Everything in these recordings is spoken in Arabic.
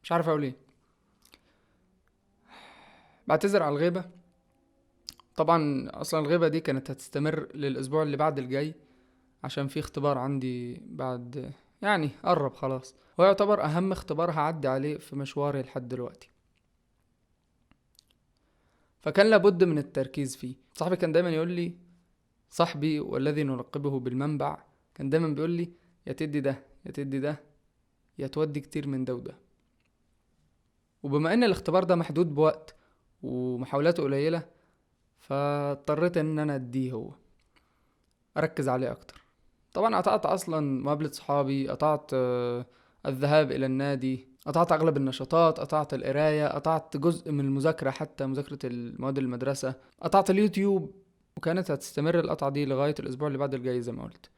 مش عارف اقول ايه. بعتذر على الغيبة. طبعا اصلا الغيبة دي كانت هتستمر للاسبوع اللي بعد الجاي، عشان في اختبار عندي بعد، يعني قرب خلاص، هو يعتبر اهم اختبار هعدي عليه في مشواري لحد دلوقتي، فكان لابد من التركيز فيه. صاحبي كان دايما يقول لي، صاحبي والذي نلقبه بالمنبع، كان دايما بيقول لي يا تدي ده يا تدي ده يا تودي كتير من ده وده. وبما ان الاختبار ده محدود بوقت ومحاولاته قليلة، فاضطريت ان انا اديه هو، اركز عليه اكتر. طبعا قطعت اصلا مقابلة صحابي، قطعت الذهاب الى النادي، قطعت اغلب النشاطات، قطعت القراية، قطعت جزء من المذاكرة، حتى مذاكرة المواد المدرسة، قطعت اليوتيوب. وكانت هتستمر القطعة دي لغاية الاسبوع اللي بعد الجاي زي ما قلت.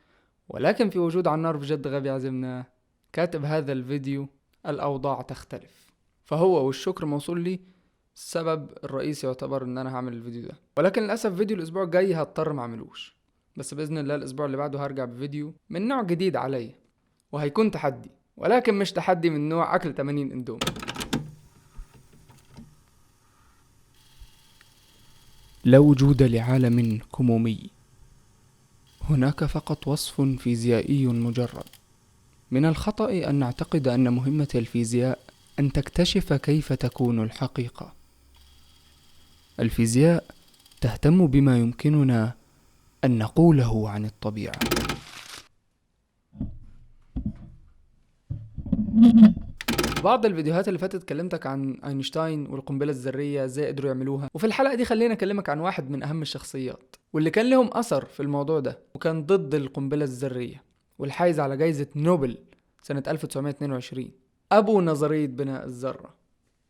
ولكن في وجود عنار بجد غبي عزمنا كاتب هذا الفيديو، الاوضاع تختلف. فهو والشكر موصول لي، السبب الرئيسي يعتبر ان انا هعمل الفيديو ده. ولكن للاسف فيديو الاسبوع الجاي هضطر ما اعملوش، بس باذن الله الاسبوع اللي بعده هرجع بفيديو من نوع جديد عليا، وهيكون تحدي، ولكن مش تحدي من نوع اكل 80 اندومي. لا وجود لعالم كمومي، هناك فقط وصف فيزيائي مجرد. من الخطأ أن نعتقد أن مهمة الفيزياء أن تكتشف كيف تكون الحقيقة. الفيزياء تهتم بما يمكننا أن نقوله عن الطبيعة. بعض الفيديوهات اللي فاتت كلمتك عن اينشتاين والقنبلة الذرية ازاي قدروا يعملوها، وفي الحلقة دي خلينا اكلمك عن واحد من اهم الشخصيات واللي كان لهم اثر في الموضوع ده، وكان ضد القنبلة الذرية والحائز على جائزة نوبل سنة 1922، ابو نظرية بناء الذرة،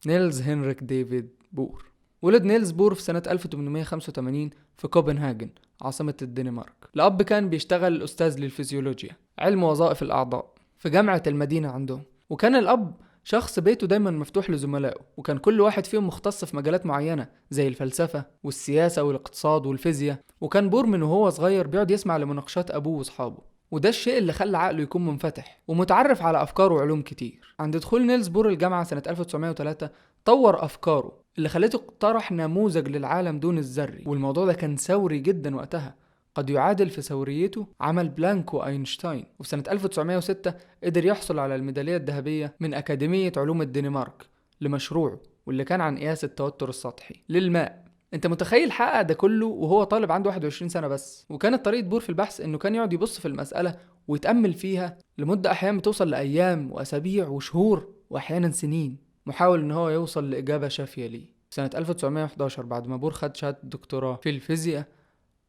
نيلز هنريك ديفيد بور. ولد نيلز بور في سنة 1885 في كوبنهاجن عاصمة الدنمارك. الأب كان بيشتغل أستاذ للفسيولوجيا، علم وظائف الأعضاء، في جامعة المدينة عندهم. وكان الأب شخص بيته دايما مفتوح لزملائه، وكان كل واحد فيهم مختص في مجالات معينة زي الفلسفة والسياسة والاقتصاد والفيزياء. وكان بور من وهو صغير بيقعد يسمع لمناقشات أبوه وأصحابه، وده الشيء اللي خلى عقله يكون منفتح ومتعرف على أفكار وعلوم كتير. عند دخول نيلز بور الجامعة سنة 1903 طور أفكاره اللي خلته اقترح نموذج للعالم دون الذري، والموضوع ده كان ثوري جدا وقتها، قد يعادل في ثوريته عمل بلانك وأينشتاين. وفي سنة 1906 قدر يحصل على الميدالية الذهبية من أكاديمية علوم الدنمارك لمشروعه، واللي كان عن قياس التوتر السطحي للماء. انت متخيل حقق ده كله وهو طالب عنده 21 سنة بس؟ وكانت طريقة بور في البحث انه كان يقعد يبص في المسألة ويتأمل فيها لمدة احيانا بتوصل لأيام وأسابيع وشهور وأحيانا سنين، محاول ان هو يوصل لإجابة شافية ليه. سنة 1911 بعد ما بور خد شهادة دكتوراه في الفيزياء،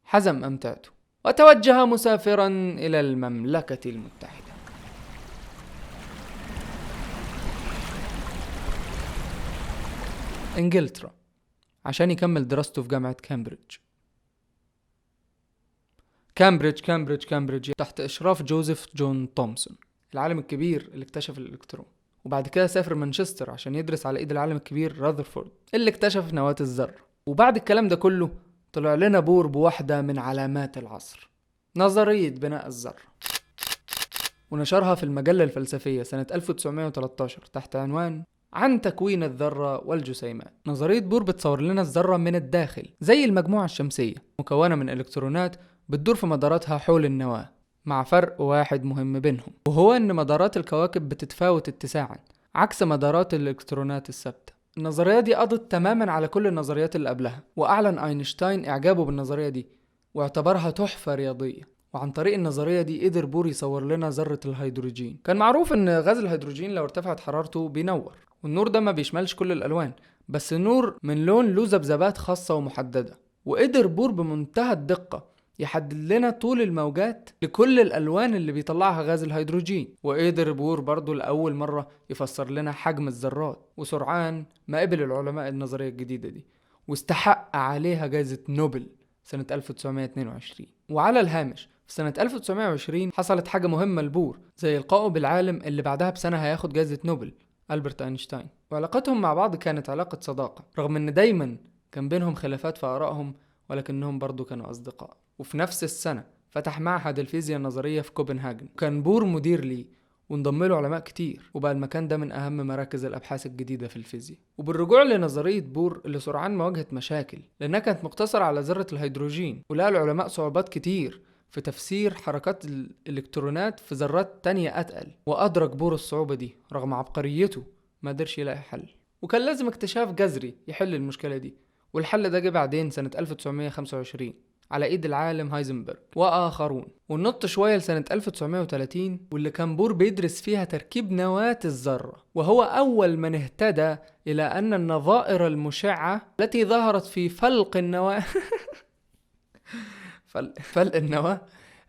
حزم أمتعته وتوجه مسافرا إلى المملكة المتحدة. إنجلترا، عشان يكمل دراسته في جامعة كامبريدج. كامبريدج تحت إشراف جوزيف جون تومسون، العالم الكبير اللي اكتشف الإلكترون. وبعد كده سافر مانشستر عشان يدرس على إيد العالم الكبير راذرفورد اللي اكتشف نواة الذرة. وبعد الكلام ده كله طلع لنا بور بواحدة من علامات العصر، نظرية بناء الذرة، ونشرها في المجلة الفلسفية سنة 1913 تحت عنوان عن تكوين الذرة والجسيمات. نظرية بور بتصور لنا الذرة من الداخل زي المجموعة الشمسية، مكونة من إلكترونات بتدور في مداراتها حول النواة، مع فرق واحد مهم بينهم، وهو إن مدارات الكواكب بتتفاوت اتساعا عكس مدارات الإلكترونات الثابتة. النظرية دي قضت تماما على كل النظريات اللي قبلها، وأعلن أينشتاين إعجابه بالنظرية دي واعتبرها تحفة رياضية. وعن طريق النظرية دي قدر بور يصور لنا ذرة الهيدروجين. كان معروف ان غاز الهيدروجين لو ارتفعت حرارته بينور، والنور ده ما بيشملش كل الالوان، بس نور من لون له ذبذبات خاصة ومحددة. وقدر بور بمنتهى الدقة يحدد لنا طول الموجات لكل الالوان اللي بيطلعها غاز الهيدروجين. وقدر بور برضو لأول مرة يفسر لنا حجم الذرات وسرعان ما قبل العلماء النظرية الجديدة دي، واستحق عليها جائزة نوبل سنة 1922. وعلى الهامش، في سنة 1920 حصلت حاجة مهمة لبور زي لقائه بالعالم اللي بعدها بسنة هياخد جائزة نوبل، ألبرت أينشتاين. وعلاقتهم مع بعض كانت علاقة صداقة، رغم ان دايما كان بينهم خلافات في آرائهم، ولكنهم برضو كانوا أصدقاء. وفي نفس السنة فتح معهد الفيزياء النظرية في كوبنهاجن، وكان بور مدير ليه، وانضم له علماء كتير، وبقى المكان ده من أهم مراكز الأبحاث الجديدة في الفيزياء. وبالرجوع لنظرية بور اللي سرعان ما واجهت مشاكل لأنها كانت مقتصرة على ذرة الهيدروجين، ولقى العلماء صعوبات كتير في تفسير حركات الإلكترونات في ذرات تانية أتقل. وأدرك بور الصعوبة دي رغم عبقريته، ما قدرش يلاقي حل، وكان لازم اكتشاف جذري يحل المشكلة دي. والحل ده جه بعدين سنة 1925 على ايد العالم هايزنبرغ واخرون. ونط شوية لسنة 1930 واللي كان بور بيدرس فيها تركيب نواة الذرة، وهو اول من اهتدى الى ان النظائر المشعة التي ظهرت في فلق النواة فلق النواة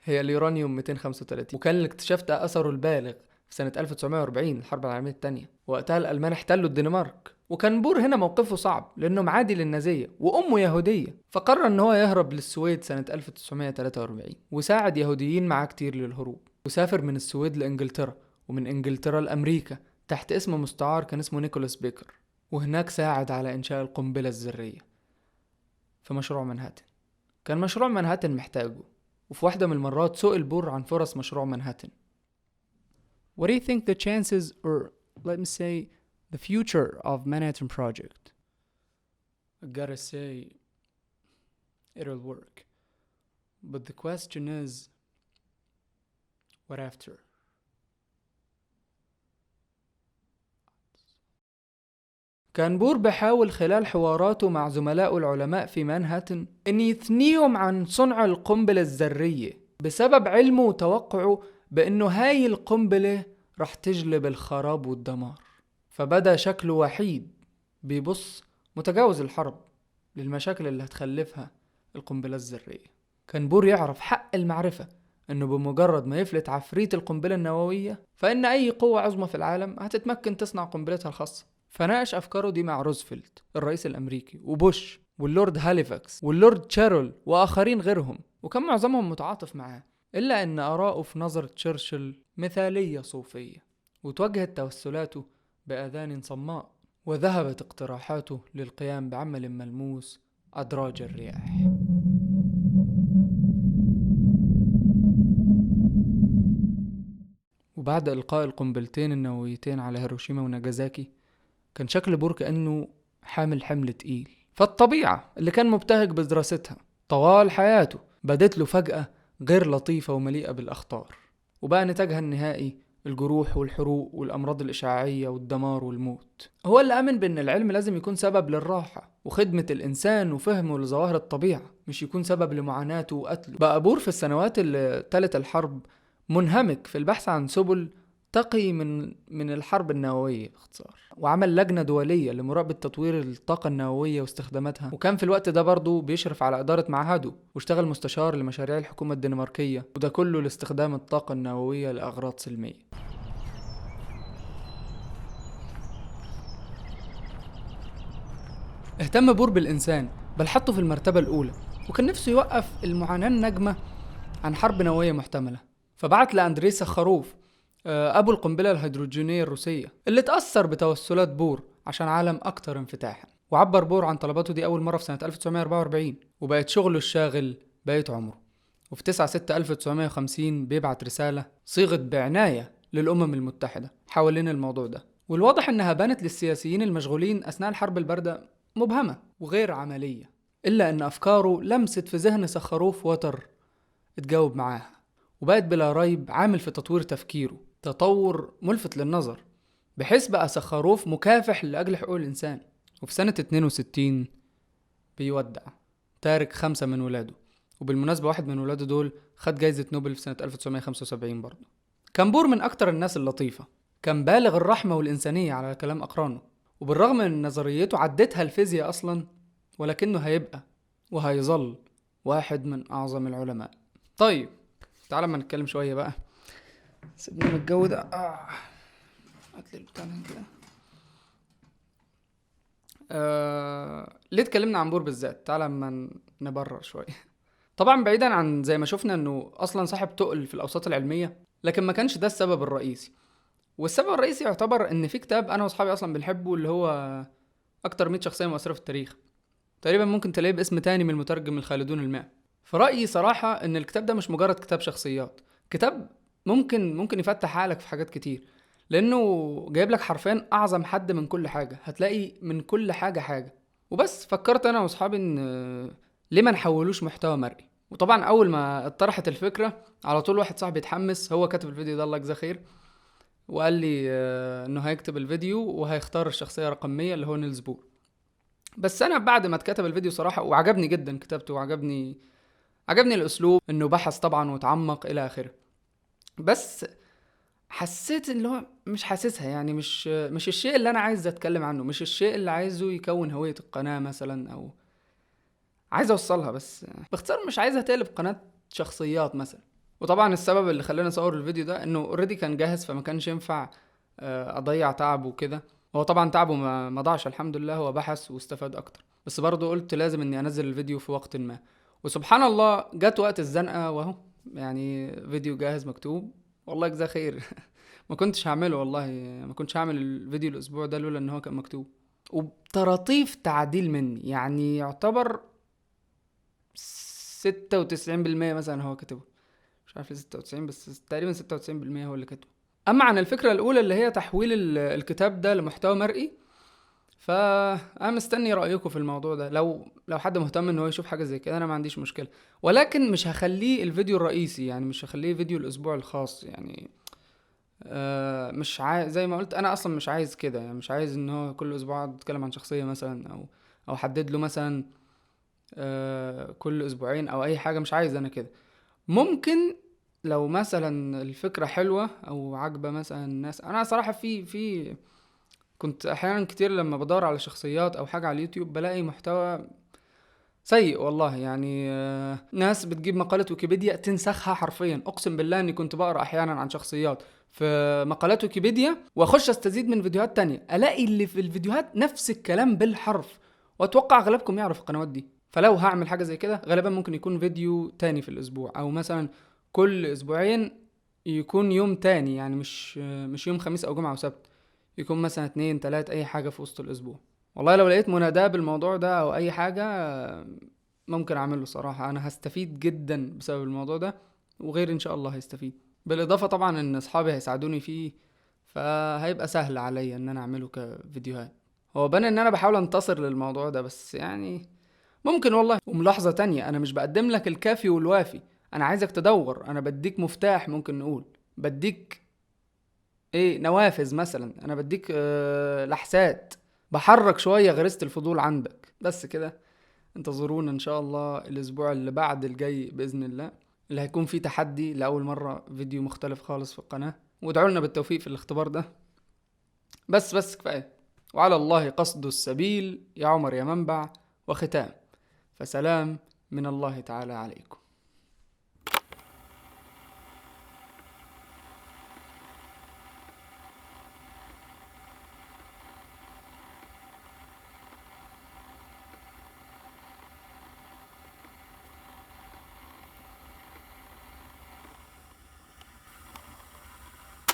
هي اليورانيوم 235. وكان الاكتشاف ده اثره البالغ في سنة 1940 الحرب العالمية الثانية، وقتها الألمان احتلوا الدنمارك. وكان بور هنا موقفه صعب لأنه معادي للنازية وأمه يهودية، فقرر أن هو يهرب للسويد سنة 1943 وساعد يهوديين معاه كتير للهروب. وسافر من السويد لإنجلترا، ومن إنجلترا لأمريكا تحت اسم مستعار كان اسمه نيكولاس بيكر، وهناك ساعد على إنشاء القنبلة الذرية في مشروع منهاتن. كان مشروع منهاتن محتاجه، وفي واحدة من المرات سئل بور عن فرص مشروع منهاتن. What do you think the chances, or let me say, the future of Manhattan Project? I gotta say, it'll work. But the question is, what after? كان بور بيحاول خلال حواراته مع زملائه العلماء في مانهاتن ان يثنيهم عن صنع القنبلة الذرية بسبب علمه وتوقعه بانه هاي القنبلة رح تجلب الخراب والدمار. فبدأ شكله وحيد بيبص متجاوز الحرب للمشاكل اللي هتخلفها القنبلة الذرية. كان بور يعرف حق المعرفة انه بمجرد ما يفلت عفريت القنبلة النووية فإن أي قوة عظمى في العالم هتتمكن تصنع قنبلتها الخاصة. فناقش أفكاره دي مع روزفلت الرئيس الأمريكي وبوش واللورد هاليفاكس واللورد تشارل وآخرين غيرهم، وكان معظمهم متعاطف معاه، إلا أن آراءه في نظر تشرشل مثالية صوفية، وتوجهت توسلاته بأذان صماء، وذهبت اقتراحاته للقيام بعمل ملموس أدراج الرياح. وبعد إلقاء القنبلتين النوويتين على هيروشيما وناجازاكي كان شكل بور كأنه حامل حمل تقيل. فالطبيعة اللي كان مبتهج بدراستها طوال حياته بدت له فجأة غير لطيفة ومليئة بالأخطار، وبقى نتاجها النهائي الجروح والحروق والأمراض الإشعاعية والدمار والموت. هو اللي آمن بأن العلم لازم يكون سبب للراحة وخدمة الإنسان وفهمه لظواهر الطبيعة، مش يكون سبب لمعاناته وقتله. بقى بور في السنوات اللي تلت الحرب منهمك في البحث عن سبل تقي من الحرب النووية باختصار، وعمل لجنة دولية لمراقبة تطوير الطاقة النووية واستخداماتها. وكان في الوقت ده برضو بيشرف على إدارة معهده، واشتغل مستشار لمشاريع الحكومة الدنماركية، وده كله لاستخدام الطاقة النووية لأغراض سلمية. اهتم بور بالإنسان، بل حطه في المرتبة الأولى، وكان نفسه يوقف المعاناة الناجمة عن حرب نووية محتملة. فبعت لأندري سخروف أبو القنبلة الهيدروجينية الروسية اللي تأثر بتوسلات بور عشان عالم أكتر انفتاحا. وعبر بور عن طلباته دي أول مرة في سنة 1944، وبقت شغله الشاغل بقية عمره. وفي 9/6/1950 بيبعت رسالة صيغت بعناية للأمم المتحدة حوالين الموضوع ده. والواضح إنها بانت للسياسيين المشغولين أثناء الحرب الباردة مبهمة وغير عملية، إلا أن أفكاره لمست في ذهن سخروف وتر اتجاوب معاها، وبقت بلا ريب عامل في تطوير تفكيره تطور ملفت للنظر، بحيث بقى سخروف مكافح لأجل حقوق الإنسان. وفي سنة 62 بيودع تارك 5 من ولاده. وبالمناسبة واحد من ولاده دول خد جايزة نوبل في سنة 1975 برضه. كان بور من أكتر الناس اللطيفة، كان بالغ الرحمة والإنسانية على كلام أقرانه، وبالرغم من نظريته عدتها الفيزياء أصلا، ولكنه هيبقى وهيظل واحد من أعظم العلماء. طيب تعال ما نتكلم شوية بقى، سيبني من الجو ده. هاتلي البتاع كده. ليه اتكلمنا عن بور بالذات؟ تعال ما نبرر شوية. طبعا بعيدا عن زي ما شفنا انه اصلا صاحب تقل في الاوساط العلمية، لكن ما كانش ده السبب الرئيسي. والسبب الرئيسي يعتبر ان في كتاب انا واصحابي اصلا بنحبه، اللي هو اكتر 100 شخصية مؤثرة في التاريخ، تقريبا ممكن تلاقيه باسم تاني من المترجم الخالدون الماء. فرأيي صراحة ان الكتاب ده مش مجرد كتاب شخصيات، كتاب ممكن يفتح عقلك في حاجات كتير، لانه جايب لك حرفيا اعظم حد من كل حاجة، هتلاقي من كل حاجة. وبس فكرت انا واصحابي ان ليه ما نحولوش محتوى مرئي. وطبعا اول ما اتطرحت الفكرة على طول واحد صاحبي اتحمس، هو كاتب الفيديو ده الله يجزاه خير، وقال لي انه هيكتب الفيديو وهيختار الشخصية رقم 100 اللي هو نيلز بور. بس انا بعد ما اتكتب الفيديو صراحة وعجبني جدا كتابته، وعجبني الاسلوب، انه بحث طبعا وتعمق الى اخره، بس حسيت ان هو مش حاسسها، يعني مش الشيء اللي انا عايز اتكلم عنه، مش الشيء اللي عايزه يكون هوية القناة مثلا، او عايز اوصلها. بس باختصار مش عايزها تقلب قناة شخصيات مثلا. وطبعا السبب اللي خلاني اصور الفيديو ده انه اوريدي كان جاهز، فما كانش ينفع اضيع تعبه وكده. هو طبعا تعبه ما ضاعش الحمد لله، هو بحث واستفاد اكتر، بس برضه قلت لازم اني انزل الفيديو في وقت ما. وسبحان الله جت وقت الزنقة واهو يعني فيديو جاهز مكتوب، والله يجزاه خير. ما كنتش هعمله والله، ما كنتش هعمل الفيديو الاسبوع ده لولا ان هو كان مكتوب وبطراطيف تعديل مني، يعني يعتبر 96% مثلا هو كتبه، مش عارف 96 بس تقريبا 96% هو اللي كتبه. اما عن الفكرة الاولى اللي هي تحويل الكتاب ده لمحتوى مرئي، فانا مستني رايكم في الموضوع ده. لو حد مهتم ان هو يشوف حاجه زي كده انا ما عنديش مشكله، ولكن مش هخليه الفيديو الرئيسي، يعني مش هخليه فيديو الاسبوع الخاص يعني. مش عايز، زي ما قلت انا اصلا مش عايز كده، يعني مش عايز ان هو كل اسبوع اقعد اتكلم عن شخصيه مثلا، او احدد له مثلا كل اسبوعين او اي حاجه، مش عايز انا كده. ممكن لو مثلا الفكره حلوه او عاجبه مثلا الناس، انا صراحه في كنت احيانا كتير لما بدور على شخصيات او حاجه على اليوتيوب بلاقي محتوى سيء والله، يعني ناس بتجيب مقالة ويكيبيديا تنسخها حرفيا. اقسم بالله اني كنت بقرا احيانا عن شخصيات في مقالات ويكيبيديا واخش استزيد من فيديوهات تانية، الاقي اللي في الفيديوهات نفس الكلام بالحرف. واتوقع اغلبكم يعرف القنوات دي. فلو هعمل حاجة زي كده غالبا ممكن يكون فيديو تاني في الاسبوع، او مثلا كل اسبوعين يكون يوم تاني، يعني مش يوم خميس او جمعة وسبت، يكون مثلا 2 3 اي حاجة في وسط الاسبوع. والله لو لقيت مناداة بالموضوع ده او اي حاجة ممكن اعمله صراحة، انا هستفيد جدا بسبب الموضوع ده، وغير ان شاء الله هيستفيد. بالاضافة طبعا ان اصحابي هيساعدوني فيه، فهيبقى سهل عليا ان انا اعمله كفيديوهات. هو بان ان انا بحاول انتصر للموضوع ده، بس يعني ممكن والله. وملاحظة تانية، انا مش بقدم لك الكافي والوافي، انا عايزك تدور، انا بديك مفتاح، ممكن نقول بديك نوافذ مثلا، انا بديك لحسات، بحرك شوية غريزة الفضول عندك، بس كده. انتظرونا ان شاء الله الاسبوع اللي بعد الجاي باذن الله، اللي هيكون فيه تحدي لاول مرة، فيديو مختلف خالص في القناة. وادعوا لنا بالتوفيق في الاختبار ده. بس كفاية. وعلى الله قصد السبيل يا عمر يا منبع. وختام، فسلام من الله تعالى عليكم.